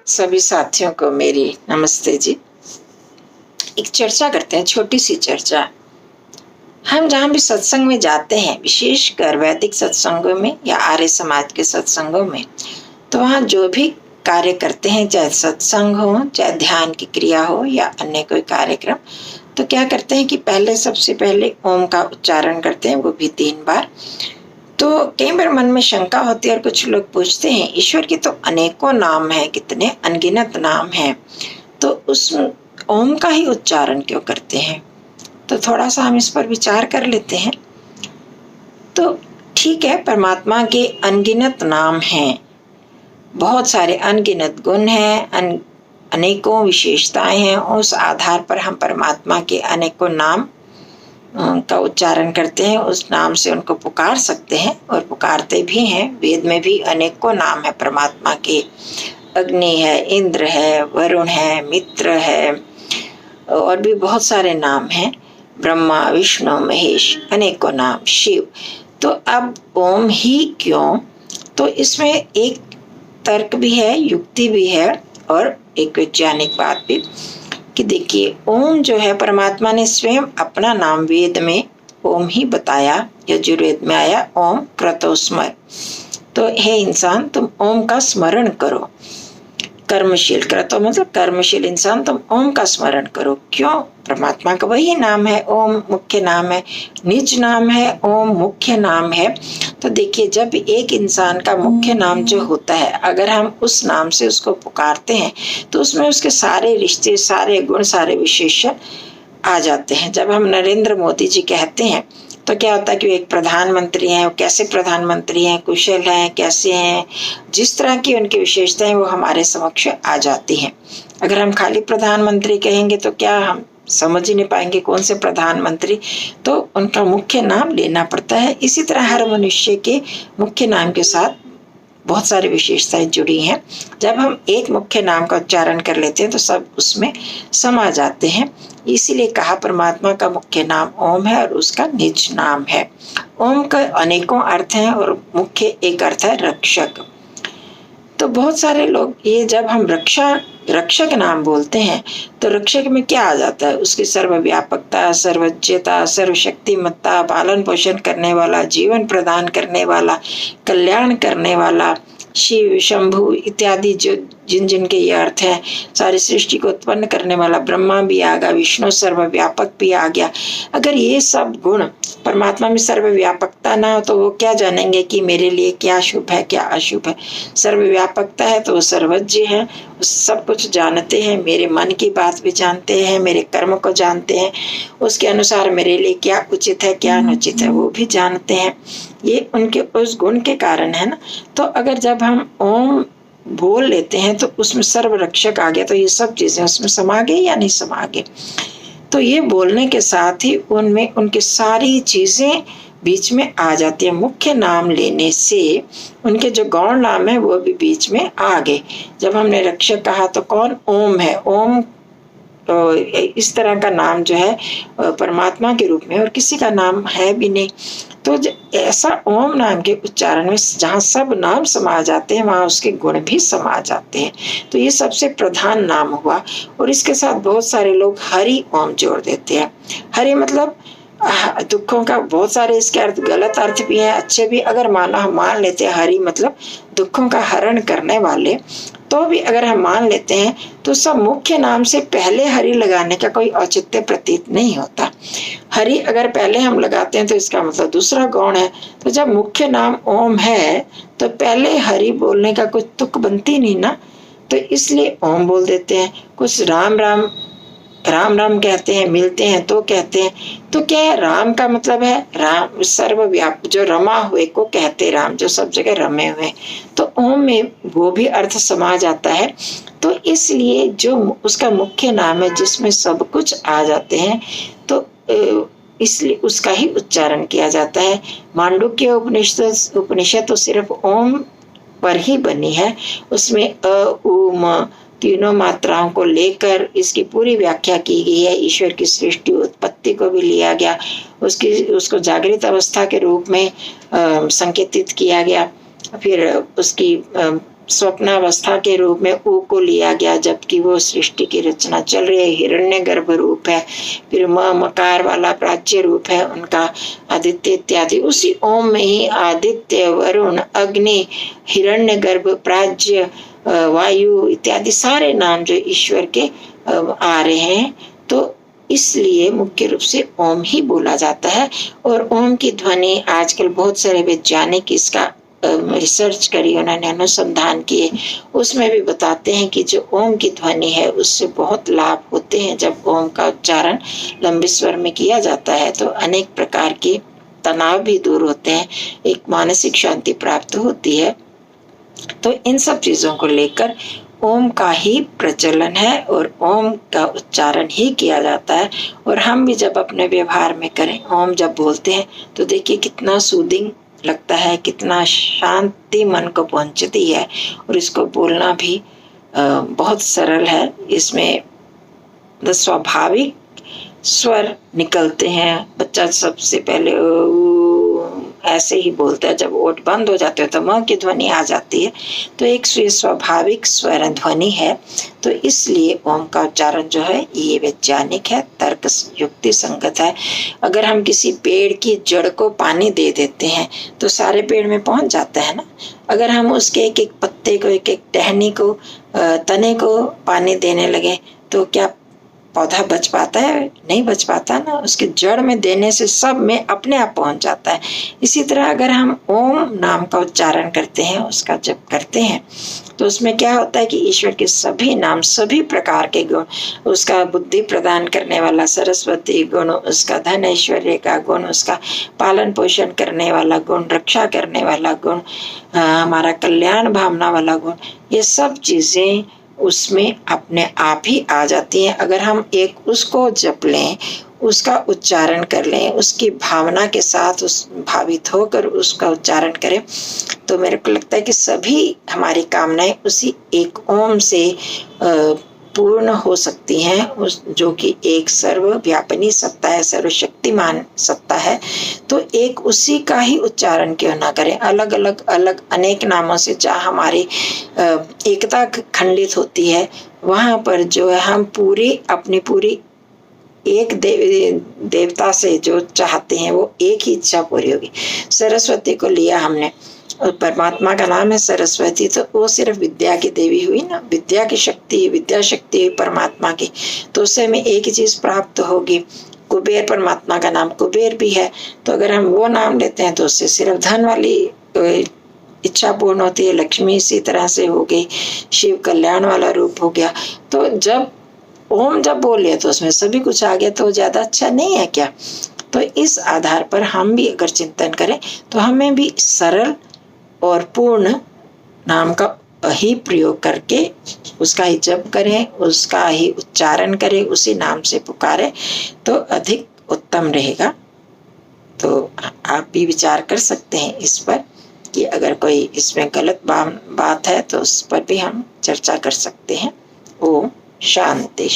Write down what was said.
सभी साथियों को मेरी नमस्ते जी। एक चर्चा करते हैं, छोटी सी चर्चा। हम जहाँ भी सत्संग में जाते हैं, विशेषकर वैदिक सत्संगों में या आर्य समाज के सत्संगों में, तो वहाँ जो भी कार्य करते हैं, चाहे सत्संग हो, चाहे ध्यान की क्रिया हो या अन्य कोई कार्यक्रम, तो क्या करते हैं कि सबसे पहले ओम का उच्चारण करते हैं, वो भी 3 बार। तो कई बार मन में शंका होती है और कुछ लोग पूछते हैं, ईश्वर के तो अनेकों नाम हैं, कितने अनगिनत नाम हैं, तो उस ओम का ही उच्चारण क्यों करते हैं? तो थोड़ा सा हम इस पर विचार कर लेते हैं। तो ठीक है, परमात्मा के अनगिनत नाम हैं, बहुत सारे अनगिनत गुण हैं, अनेकों विशेषताएं हैं। उस आधार पर हम परमात्मा के अनेकों नाम का उच्चारण करते हैं, उस नाम से उनको पुकार सकते हैं और पुकारते भी हैं। वेद में भी अनेकों नाम है परमात्मा के। अग्नि है, इंद्र है, वरुण है, मित्र है, और भी बहुत सारे नाम हैं। ब्रह्मा, विष्णु, महेश, अनेकों नाम, शिव। तो अब ओम ही क्यों? तो इसमें एक तर्क भी है, युक्ति भी है और एक वैज्ञानिक बात भी, कि देखिए ओम जो है, परमात्मा ने स्वयं अपना नाम वेद में ओम ही बताया। यजुर्वेद में आया ओम क्रतो स्मर। तो हे इंसान, तुम ओम का स्मरण करो। कर्मशील, क्रतो मतलब कर्मशील इंसान, तुम ओम का स्मरण करो। क्यों? परमात्मा का वही नाम है, ओम मुख्य नाम है, निज नाम है, ओम मुख्य नाम है। तो देखिए, जब एक इंसान का मुख्य नाम जो होता है, अगर हम उस नाम से उसको पुकारते हैं तो उसमें उसके सारे रिश्ते, सारे गुण, सारे विशेषण आ जाते हैं। जब हम नरेंद्र मोदी जी कहते हैं तो क्या होता है कि वो एक प्रधानमंत्री हैं, वो कैसे प्रधानमंत्री हैं, कुशल हैं, कैसे हैं, जिस तरह की उनकी विशेषताएं वो हमारे समक्ष आ जाती हैं। अगर हम खाली प्रधानमंत्री कहेंगे तो क्या हम समझ ही नहीं पाएंगे कौन से प्रधानमंत्री, तो उनका मुख्य नाम लेना पड़ता है। इसी तरह हर मनुष्य के मुख्य नाम के साथ बहुत सारी विशेषताएं जुड़ी हैं। जब हम एक मुख्य नाम का उच्चारण कर लेते हैं तो सब उसमें समा जाते हैं। इसीलिए कहा परमात्मा का मुख्य नाम ओम है और उसका निज नाम है। ओम का अनेकों अर्थ हैं और मुख्य एक अर्थ है रक्षक। तो बहुत सारे लोग ये, जब हम रक्षक नाम बोलते हैं तो रक्षक में क्या आ जाता है? उसकी सर्वव्यापकता, सर्वज्ञता, सर्वशक्तिमत्ता, पालन पोषण करने वाला, जीवन प्रदान करने वाला, कल्याण करने वाला, शिव, शंभु इत्यादि जो जिनके ये अर्थ है, सारी सृष्टि को उत्पन्न करने वाला ब्रह्मा भी आ गया, विष्णु सर्वव्यापक भी आ गया। अगर ये सब गुण परमात्मा में सर्वव्यापकता ना हो तो वो क्या जानेंगे कि मेरे लिए क्या शुभ है, क्या अशुभ है? सर्वव्यापकता है तो वो सर्वज्ञ है, सब कुछ जानते हैं, मेरे मन की बात भी जानते हैं, मेरे कर्म को जानते हैं, उसके अनुसार मेरे लिए क्या उचित है, क्या अनुचित है, वो भी जानते हैं। ये उनके उस गुण के कारण है ना। तो अगर जब हम ओम बोल लेते हैं तो उसमें सर्वरक्षक आ गया, तो ये सब चीजें उसमें समा गई या नहीं समा गई? तो ये बोलने के साथ ही उनमें उनकी सारी चीजें बीच में आ जाती है। मुख्य नाम लेने से उनके जो गौण नाम है वो भी बीच में आ गए। जब हमने रक्षक कहा तो कौन? ओम है। ओम तो इस तरह का नाम जो है परमात्मा के रूप में और किसी का नाम है भी नहीं। तो ऐसा ओम नाम के उच्चारण में जहाँ सब नाम समा जाते हैं वहाँ उसके गुण भी समा जाते हैं। तो ये सबसे प्रधान नाम हुआ। और इसके साथ बहुत सारे लोग हरि ओम जोड़ देते हैं। हरि मतलब दुखों का, बहुत सारे इसके अर्थ गलत अर्थ भी हैं, अच्छे भी। अगर मान लेते हैं हरि मतलब दुखों का हरण करने वाले, तो भी अगर हम मान लेते हैं तो सब मुख्य नाम से पहले हरि लगाने का कोई औचित्य प्रतीत नहीं होता। हरि अगर पहले हम लगाते हैं तो इसका मतलब दूसरा गौण है। तो जब मुख्य नाम ओम है तो पहले हरि बोलने का कुछ तुक बनती नहीं ना, तो इसलिए ओम बोल देते हैं। कुछ राम राम कहते हैं, मिलते हैं तो कहते हैं। तो क्या है? राम का मतलब है राम सर्वव्यापक, जो रमा हुए को कहते, राम जो सब जगह रमे हुए। तो ओम में वो भी अर्थ समा जाता है। तो इसलिए जो उसका मुख्य नाम है जिसमें सब कुछ आ जाते हैं, तो इसलिए उसका ही उच्चारण किया जाता है। मांडुक्य उपनिषद तो सिर्फ ओम पर ही बनी है। उसमें अ, उ, म तीनों मात्राओं को लेकर इसकी पूरी व्याख्या की गई है। ईश्वर की सृष्टि उत्पत्ति को भी लिया गया, उसको जागृत अवस्था के रूप में संकेतित किया गया, फिर उसकी स्वप्नावस्था के रूप में ऊ को लिया गया, जबकि वो सृष्टि की रचना चल रही है, हिरण्यगर्भ रूप है। फिर मकार वाला प्राच्य रूप है उनका, आदित्य इत्यादि। उसी ओम में ही आदित्य, वरुण, अग्नि, हिरण्यगर्भ, प्राज्य, वायु इत्यादि सारे नाम जो ईश्वर के आ रहे हैं। तो इसलिए मुख्य रूप से ओम ही बोला जाता है। और ओम की ध्वनि आजकल बहुत सारे वैज्ञानिक इसका रिसर्च करी, उन्होंने अनुसंधान किए, उसमें भी बताते हैं कि जो ओम की ध्वनि है उससे बहुत लाभ होते हैं। जब ओम का उच्चारण लंबे स्वर में किया जाता है तो अनेक प्रकार के तनाव भी दूर होते हैं, एक मानसिक शांति प्राप्त होती है। तो इन सब चीजों को लेकर ओम का ही प्रचलन है और ओम का उच्चारण ही किया जाता है। और हम भी जब अपने व्यवहार में करें, ओम जब बोलते हैं तो देखिए कितना सूदिंग लगता है, कितना शांति मन को पहुंचती है। और इसको बोलना भी बहुत सरल है। इसमें स्वाभाविक स्वर निकलते हैं। बच्चा सबसे पहले ऐसे ही बोलता है, जब ओठ बंद हो जाते हैं तो म की ध्वनि आ जाती है। तो एक स्वाभाविक स्वर ध्वनि है। तो इसलिए ओम का उच्चारण जो है ये वैज्ञानिक है, तर्क युक्ति संगत है। अगर हम किसी पेड़ की जड़ को पानी दे देते हैं तो सारे पेड़ में पहुंच जाता है ना। अगर हम उसके एक एक पत्ते को, एक एक टहनी को, तने को पानी देने लगे तो क्या पौधा बच पाता है? नहीं बच पाता ना। उसके जड़ में देने से सब में अपने आप पहुंच जाता है। इसी तरह अगर हम ओम नाम का उच्चारण करते हैं, उसका जप करते हैं, तो उसमें क्या होता है कि ईश्वर के सभी नाम, सभी प्रकार के गुण, उसका बुद्धि प्रदान करने वाला सरस्वती गुण, उसका धन ऐश्वर्य का गुण, उसका पालन पोषण करने वाला गुण, रक्षा करने वाला गुण, हमारा कल्याण भावना वाला गुण, ये सब चीजें उसमें अपने आप ही आ जाती हैं। अगर हम एक उसको जप लें, उसका उच्चारण कर लें, उसकी भावना के साथ उस भावित होकर उसका उच्चारण करें, तो मेरे को लगता है कि सभी हमारी कामनाएं उसी एक ओम से पूर्ण हो सकती हैं। उस जो कि एक सर्वव्यापिनी सत्ता है, सर्वशक्तिमान सत्ता है। तो एक उसी का ही उच्चारण क्यों ना करें। अलग अलग अनेक नामों से जहाँ हमारी एकता खंडित होती है, वहां पर जो है हम अपनी पूरी एक देवता से जो चाहते हैं वो एक ही इच्छा पूरी होगी। सरस्वती को लिया हमने, और परमात्मा का नाम है सरस्वती, तो वो सिर्फ विद्या की देवी हुई ना, विद्या की शक्ति, विद्या शक्ति हुई परमात्मा की, तो उससे हमें एक ही चीज प्राप्त होगी। कुबेर परमात्मा का नाम कुबेर भी है, तो अगर हम वो नाम लेते हैं तो उससे सिर्फ धन वाली इच्छा पूर्ण होती है। लक्ष्मी इसी तरह से हो गई, शिव कल्याण वाला रूप हो गया। तो जब ओम जब बोले तो उसमें सभी कुछ आ गया, तो ज्यादा अच्छा नहीं है क्या? तो इस आधार पर हम भी अगर चिंतन करें तो हमें भी सरल और पूर्ण नाम का ही प्रयोग करके उसका ही जप करें, उसका ही उच्चारण करें, उसी नाम से पुकारें तो अधिक उत्तम रहेगा। तो आप भी विचार कर सकते हैं इस पर कि अगर कोई इसमें गलत बात है तो उस पर भी हम चर्चा कर सकते हैं। ओम शांति।